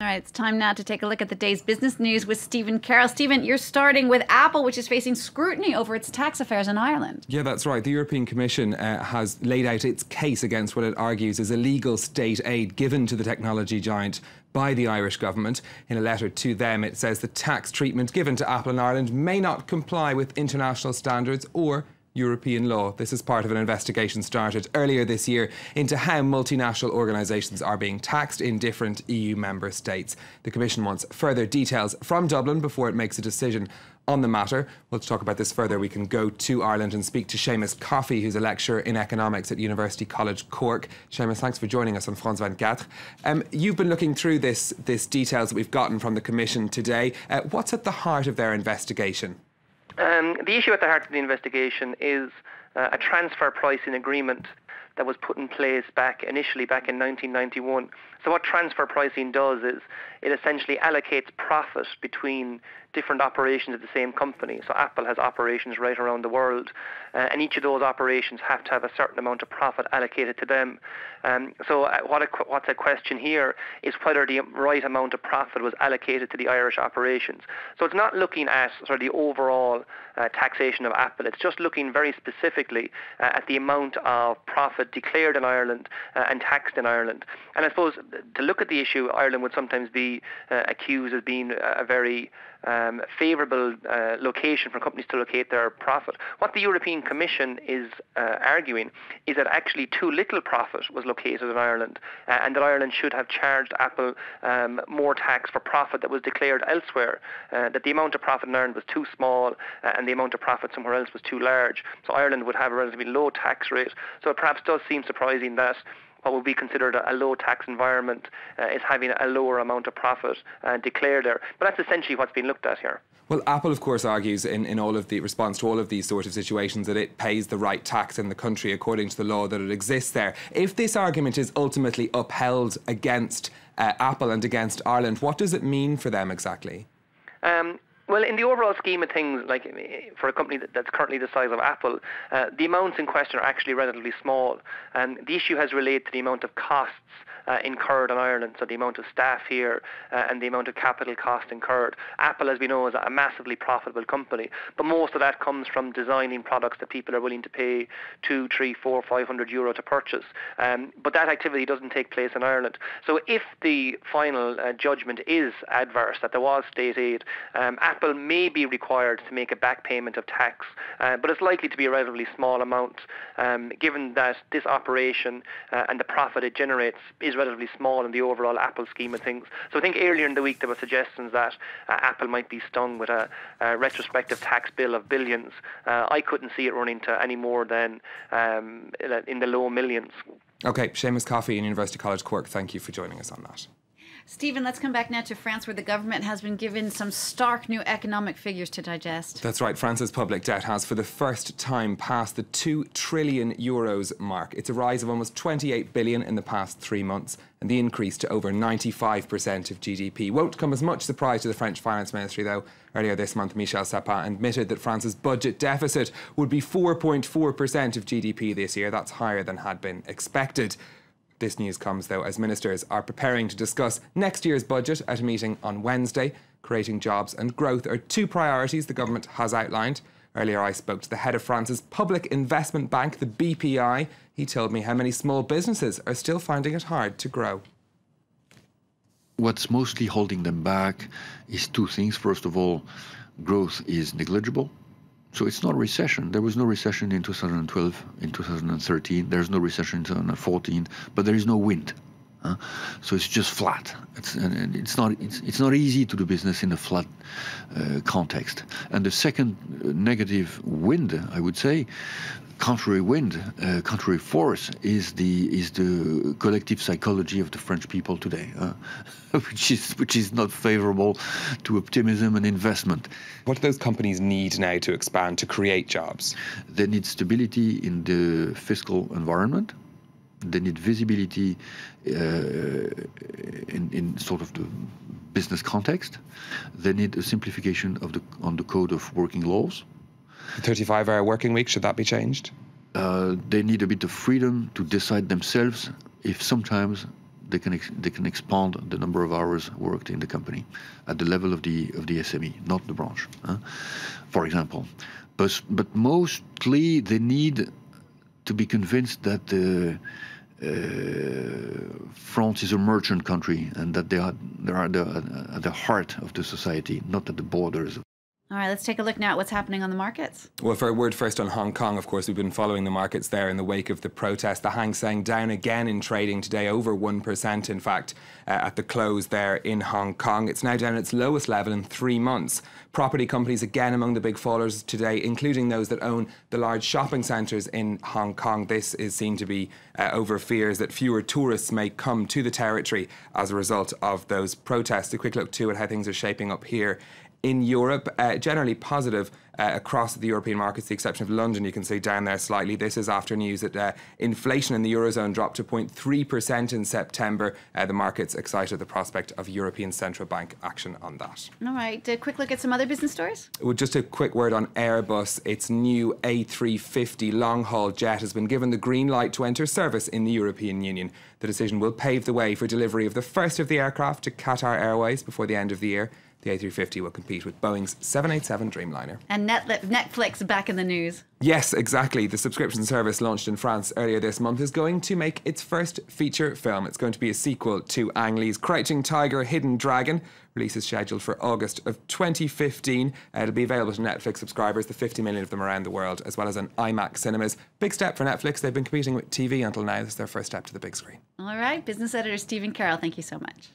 All right, it's time now to take a look at the day's business news with Stephen Carroll. Stephen, you're starting with Apple, which is facing scrutiny over its tax affairs in Ireland. Yeah, that's right. The European Commission has laid out its case against what it argues is illegal state aid given to the technology giant by the Irish government. In a letter to them, it says the tax treatment given to Apple in Ireland may not comply with international standards or European law. This is part of an investigation started earlier this year into how multinational organisations are being taxed in different EU member states. The Commission wants further details from Dublin before it makes a decision on the matter. Well, to talk about this further, we can go to Ireland and speak to Seamus Coffey, who's a lecturer in economics at University College Cork. Seamus, thanks for joining us on France 24. You've been looking through this details that we've gotten from the Commission today. What's at the heart of their investigation? The issue at the heart of the investigation is a transfer pricing agreement that was put in place initially back in 1991. So what transfer pricing does is it essentially allocates profit between different operations of the same company. So Apple has operations right around the world, and each of those operations have to have a certain amount of profit allocated to them. What's at question here is whether the right amount of profit was allocated to the Irish operations. So it's not looking at sort of the overall taxation of Apple. It's just looking very specifically at the amount of profit declared in Ireland and taxed in Ireland. And I suppose to look at the issue, Ireland would sometimes be accused as being a very favourable location for companies to locate their profit. What the European Commission is arguing is that actually too little profit was located in Ireland, and that Ireland should have charged Apple more tax for profit that was declared elsewhere, that the amount of profit in Ireland was too small and the amount of profit somewhere else was too large. So Ireland would have a relatively low tax rate. So it perhaps does seem surprising that what would be considered a low tax environment is having a lower amount of profit declared there. But that's essentially what's been looked at here. Well, Apple, of course, argues in all of the response to all of these sort of situations that it pays the right tax in the country according to the law that it exists there. If this argument is ultimately upheld against Apple and against Ireland, what does it mean for them exactly? Well, in the overall scheme of things, like for a company that's currently the size of Apple, the amounts in question are actually relatively small. And the issue has related to the amount of costs incurred in Ireland, so the amount of staff here and the amount of capital cost incurred. Apple, as we know, is a massively profitable company, but most of that comes from designing products that people are willing to pay 200, 300, 400, 500 euro to purchase. But that activity doesn't take place in Ireland. So if the final judgment is adverse, that there was state aid, Apple may be required to make a back payment of tax, but it's likely to be a relatively small amount, given that this operation and the profit it generates is relatively small in the overall Apple scheme of things. So I think earlier in the week there were suggestions that Apple might be stung with a retrospective tax bill of billions. I couldn't see it running to any more than in the low millions. OK, Seamus Coffey in University College Cork, thank you for joining us on that. Stephen, let's come back now to France, where the government has been given some stark new economic figures to digest. That's right. France's public debt has for the first time passed the €2 trillion mark. It's a rise of almost 28 billion in the past 3 months, and the increase to over 95% of GDP won't come as much surprise to the French finance ministry, though. Earlier this month, Michel Sapin admitted that France's budget deficit would be 4.4% of GDP this year. That's higher than had been expected. This news comes, though, as ministers are preparing to discuss next year's budget at a meeting on Wednesday. Creating jobs and growth are two priorities the government has outlined. Earlier, I spoke to the head of France's public investment bank, the BPI. He told me how many small businesses are still finding it hard to grow. What's mostly holding them back is two things. First of all, growth is negligible. So it's not a recession. There was no recession in 2012, in 2013. There's no recession in 2014, but there is no wind. So it's just flat. It's not easy to do business in a flat context. And the second negative wind, I would say, contrary wind, contrary force, is the collective psychology of the French people today, which is not favourable to optimism and investment. What do those companies need now to expand, to create jobs? They need stability in the fiscal environment. They need visibility in sort of the business context. They need a simplification on the code of working laws. The 35-hour working week, should that be changed? They need a bit of freedom to decide themselves if sometimes they can expand the number of hours worked in the company at the level of the SME, not the branch, for example. But mostly they need to be convinced that France is a merchant country and that they are at the heart of the society, not at the borders. All right, let's take a look now at what's happening on the markets. Well, for a word first on Hong Kong, of course, we've been following the markets there in the wake of the protest. The Hang Seng down again in trading today, over 1%, in fact, at the close there in Hong Kong. It's now down at its lowest level in 3 months. Property companies again among the big fallers today, including those that own the large shopping centres in Hong Kong. This is seen to be over fears that fewer tourists may come to the territory as a result of those protests. A quick look too at how things are shaping up here in Europe, generally positive across the European markets, the exception of London, you can see down there slightly. This is after news that inflation in the Eurozone dropped to 0.3% in September. The market's excited at the prospect of European Central Bank action on that. All right, a quick look at some other business stories. Well, just a quick word on Airbus. Its new A350 long-haul jet has been given the green light to enter service in the European Union. The decision will pave the way for delivery of the first of the aircraft to Qatar Airways before the end of the year. The A350 will compete with Boeing's 787 Dreamliner. And Netflix back in the news. Yes, exactly. The subscription service launched in France earlier this month is going to make its first feature film. It's going to be a sequel to Ang Lee's Crouching Tiger, Hidden Dragon. Release is scheduled for August of 2015. It'll be available to Netflix subscribers, the 50 million of them around the world, as well as on IMAX cinemas. Big step for Netflix. They've been competing with TV until now. This is their first step to the big screen. All right, business editor Stephen Carroll, thank you so much.